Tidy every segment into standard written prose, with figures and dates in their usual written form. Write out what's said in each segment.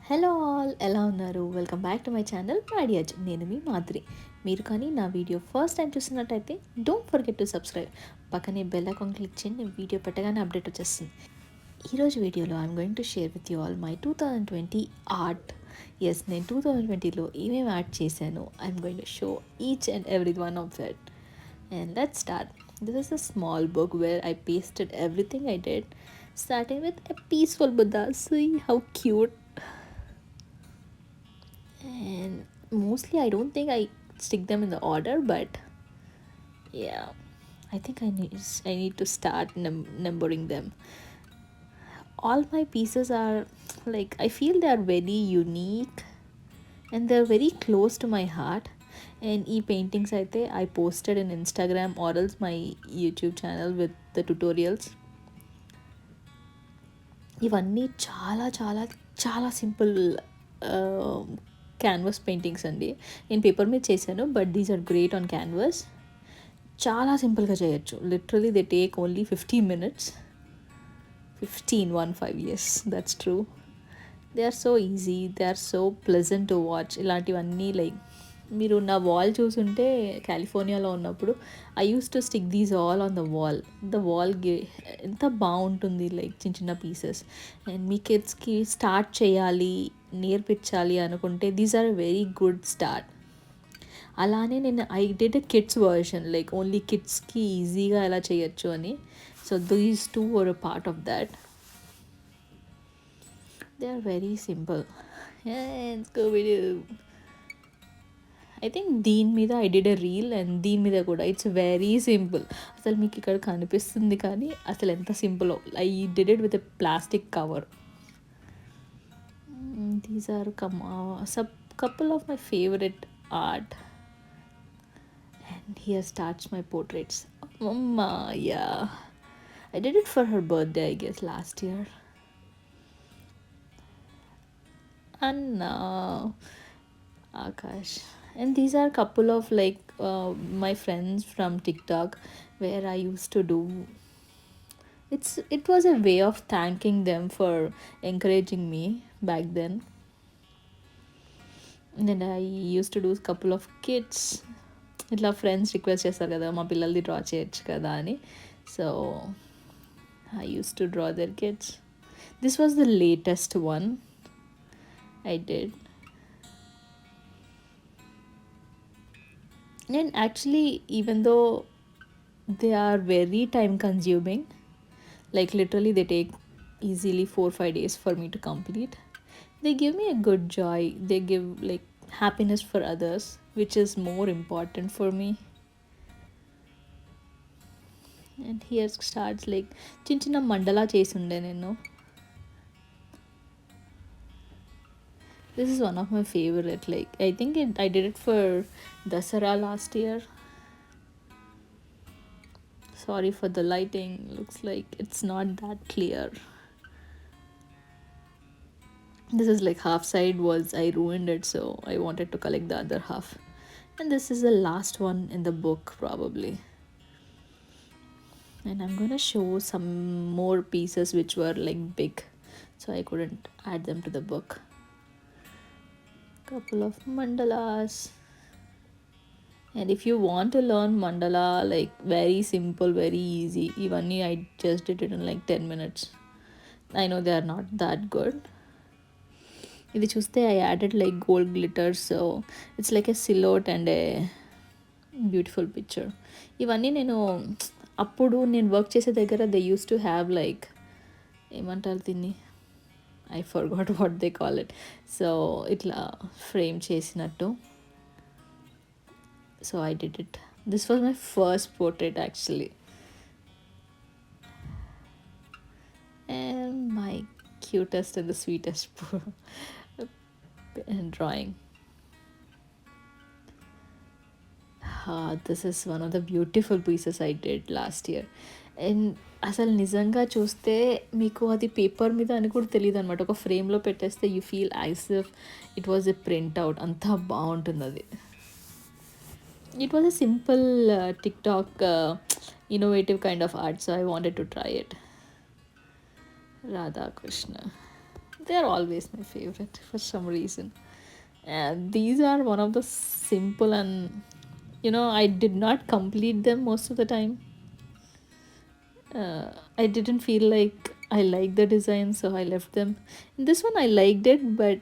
Hello all, ఎలా ఉన్నారు? Welcome back to my channel MaddyAjuu. నేను మీ మాధురి. మీరు కానీ నా వీడియో ఫస్ట్ టైం చూస్తున్నట్టయితే డోంట్ ఫర్గెట్ టు సబ్స్క్రైబ్. పక్కనే బెల్ ఐకాన్ క్లిక్ చేయండి, నేను వీడియో పెట్టగానే అప్డేట్ వచ్చేస్తుంది. ఈరోజు వీడియోలో I'm going to share with you all my 2020 art. Yes, నేను 2020లో ఏమేమి ఆర్ట్ చేశాను I'm going to show each and every one of that. And let's start. This is a small book where I pasted everything I did, starting with a peaceful Buddha. See how cute. And mostly I don't think I stick them in the order, but yeah, I think I need to start numbering them. All my pieces are like, I feel they are very unique and they're very close to my heart. And paintings అయితే I posted in Instagram or else my YouTube channel with the tutorials. ఇవన్నీ చాలా చాలా చాలా simple canvas paintings అండి. నేను paper మీద చేశాను, but these are great on canvas. చాలా సింపుల్గా చేయొచ్చు. Literally they take only 15 minutes. 15 yes, that's true. They are so easy, they are so pleasant to watch. ఇలాంటివన్నీ లైక్ మీరు నా వాల్ చూసుంటే కాలిఫోర్నియాలో ఉన్నప్పుడు I use to stick these all on the wall ఎంత బాగుంటుంది, లైక్ చిన్న చిన్న పీసెస్. అండ్ మీ కిడ్స్కి స్టార్ట్ చేయాలి, నేర్పించాలి అనుకుంటే these are a very good start. అలానే నేను I did a kids version, like only కిడ్స్కి ఈజీగా ఎలా చేయొచ్చు అని. So these two were a part of that. They are very simple. I think దీని మీద I did a reel, and దీని మీద కూడా ఇట్స్ వెరీ సింపుల్. అసలు మీకు ఇక్కడ కనిపిస్తుంది కానీ అసలు ఎంత simple. I did it with a plastic cover. These are couple of my favorite art. And here starts my portraits. Mama, yeah. I did it for her birthday, I guess, last year. Anna, Akash. And these are couple of like my friends from TikTok where I used to do. It was a way of thanking them for encouraging me back then. And then I used to do a couple of kids. ఇట్లా friends request చేస్తారు కదా, మా పిల్లల్ది draw చేయొచ్చు కదా అని. So I use to draw their kids. This was the latest one I did. And actually, even though they are very time consuming, like literally they take easily 4-5 days for me to complete, they give me a good joy. They give like happiness for others, which is more important for me. And here starts like చిన్న మండలా చేసి ఉండే నేను. This is one of my favorite. Like I think I did it for Dasara last year. Sorry for the lighting. Looks like it's not that clear. This is like half side was I ruined it, so I wanted to collect the other half. And this is the last one in the book probably. And I'm gonna show some more pieces which were like big, so I couldn't add them to the book. Couple of mandalas. And if you want to learn mandala, like very simple, very easy, even I just did it in like 10 minutes. I know they are not that good. ఇది చూస్తే I added like gold glitter, so it's like a silhouette and a beautiful picture. ఇవన్నీ నేను అప్పుడు నేను work చేసే దగ్గర they use to have like ఏమంటారు దీన్ని, I forgot what they call it. So itla frame చేసినట్టు. So I did it. This was my first portrait actually. And my cutest and the sweetest drawing. This is one of the beautiful pieces I did last year. And అసలు నిజంగా చూస్తే మీకు అది paper మీద అని కూడా తెలియదు అనమాట. ఒక ఫ్రేమ్లో పెట్టేస్తే you feel as if it was a print out. అంతా బాగుంటుంది అది. It was a simple TikTok innovative kind of art, so I wanted to try it. Radhakrishna. They're always my favorite for some reason. And these are one of the simple, and I did not complete them most of the time. I didn't feel like I liked the design, so I left them. In this one, I liked it, but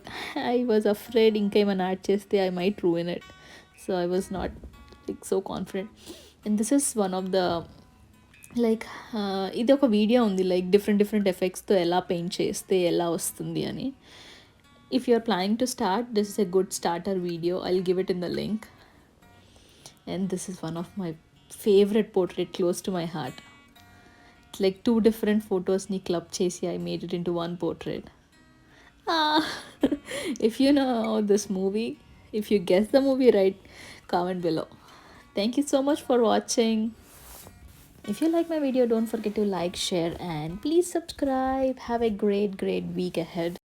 I was afraid ఇంకేమైనా add చేస్తే I might ruin it. So I was not like so confident. And this is one of the like ఇది ఒక video ఉంది like different different ఎఫెక్ట్స్తో ఎలా paint చేస్తే ఎలా వస్తుంది అని. If you are planning to start, this is a good starter video. I will give it in the link. And this is one of my favourite portrait, close to my heart. It's like two different ఫొటోస్ని club చేసి I made it in to one portrait. If you know this movie, if you guess the movie right, comment below. Thank you so much for watching. If you like my video, don't forget to like, share, and please subscribe. Have a great week ahead.